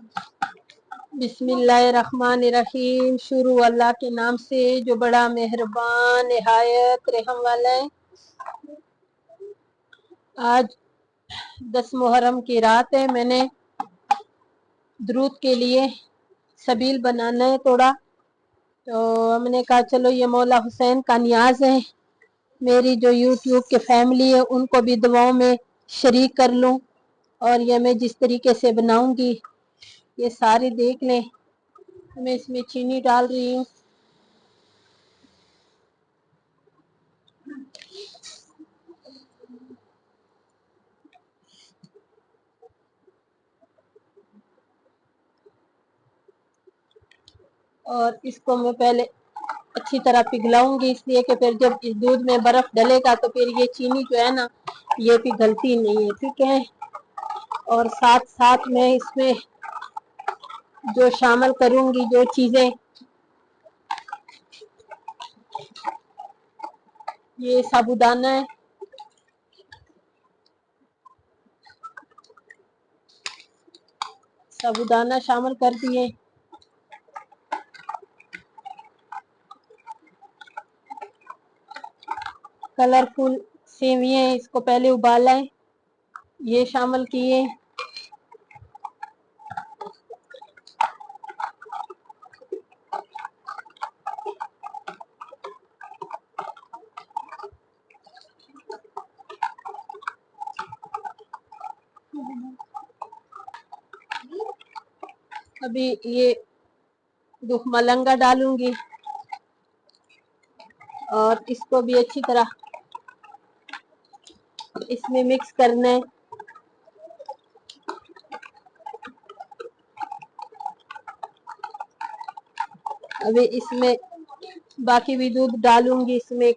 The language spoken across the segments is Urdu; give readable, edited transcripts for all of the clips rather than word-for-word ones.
بسم اللہ الرحمن الرحیم۔ شروع اللہ کے نام سے جو بڑا مہربان نہایت رحم والا ہے۔ آج 10 محرم کی رات ہے۔ میں نے درود کے لیے سبیل بنانا ہے توڑا، تو ہم نے کہا چلو یہ مولا حسین کا نیاز ہے، میری جو یوٹیوب کے فیملی ہے ان کو بھی دعاؤں میں شریک کر لوں، اور یہ میں جس طریقے سے بناؤں گی یہ سارے دیکھ لیں۔ میں اس میں چینی ڈال رہی ہوں، اور اس کو میں پہلے اچھی طرح پگھلاؤں گی، اس لیے کہ پھر جب اس دودھ میں برف ڈلے گا تو پھر یہ چینی جو ہے نا یہ پگھلتی نہیں ہے، ٹھیک ہے۔ اور ساتھ ساتھ میں اس میں جو شامل کروں گی جو چیزیں، یہ سابودانہ ہے، سابودانہ شامل کر دیے، کلرفل سیویاں اس کو پہلے ابالا ہے یہ شامل کیے، ابھی یہ دکھ ملنگا ڈالوں گی اور اس کو بھی اچھی طرح اس میں مکس کرنا ہے۔ ابھی اس میں باقی بھی دودھ ڈالوں گی اس میں،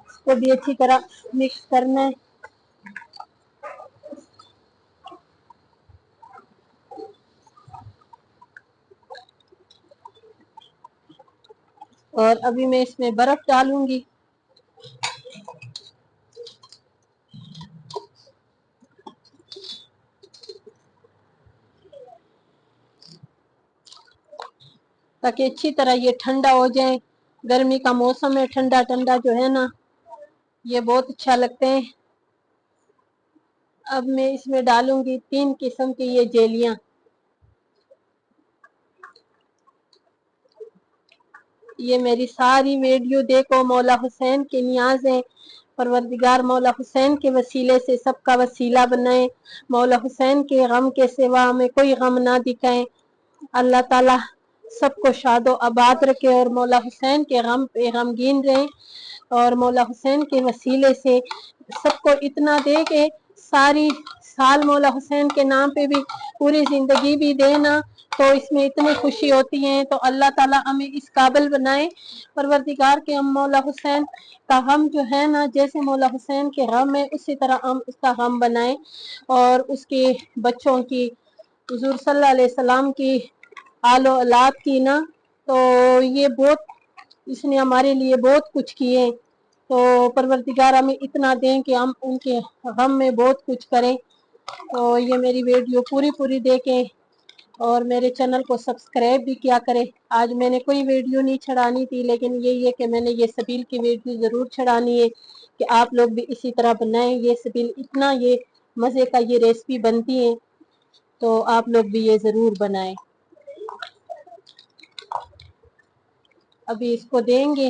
اس کو بھی اچھی طرح مکس کرنا ہے۔ اور ابھی میں اس میں برف ڈالوں گی، تاکہ اچھی طرح یہ ٹھنڈا ہو جائے۔ گرمی کا موسم ہے، ٹھنڈا ٹھنڈا جو ہے نا یہ بہت اچھا لگتے ہیں۔ اب میں اس میں ڈالوں گی 3 قسم کی یہ جیلیاں، یہ میری ساری ویڈیو دیکھو، مولا حسین کے نیاز ہیں، پروردگار مولا حسین کے وسیلے سے سب کا وسیلہ بنائے، مولا حسین کے غم کے سوا ہمیں کوئی غم نہ دکھائے، اللہ تعالی سب کو شاد و آباد رکھے اور مولا حسین کے غم پہ غمگین رہے، اور مولا حسین کے وسیلے سے سب کو اتنا دے کہ ساری سال مولا حسین کے نام پہ بھی پوری زندگی بھی دینا تو اس میں اتنی خوشی ہوتی ہے۔ تو اللہ تعالی ہمیں اس قابل بنائے، پروردگار کے ہم مولا حسین کا غم جو ہے نا جیسے مولا حسین کے غم ہے اسی طرح ہم اس کا غم بنائیں، اور اس کے بچوں کی، حضور صلی اللہ علیہ وسلم کی آل و اولاد کی نا، تو یہ بہت، اس نے ہمارے لیے بہت کچھ کیے، تو پروردگار ہمیں اتنا دیں کہ ہم ان کے غم میں بہت کچھ کریں۔ تو یہ میری ویڈیو پوری دیکھیں اور میرے چینل کو سبسکرائب بھی کیا کرے۔ آج میں نے کوئی ویڈیو نہیں چڑھانی تھی، لیکن یہی ہے کہ میں نے یہ سبیل کی ویڈیو ضرور چڑھانی ہے کہ آپ لوگ بھی اسی طرح بنائیں۔ یہ سبیل اتنا یہ مزے کا یہ ریسپی بنتی ہے تو آپ لوگ بھی یہ ضرور بنائیں۔ ابھی اس کو دیں گے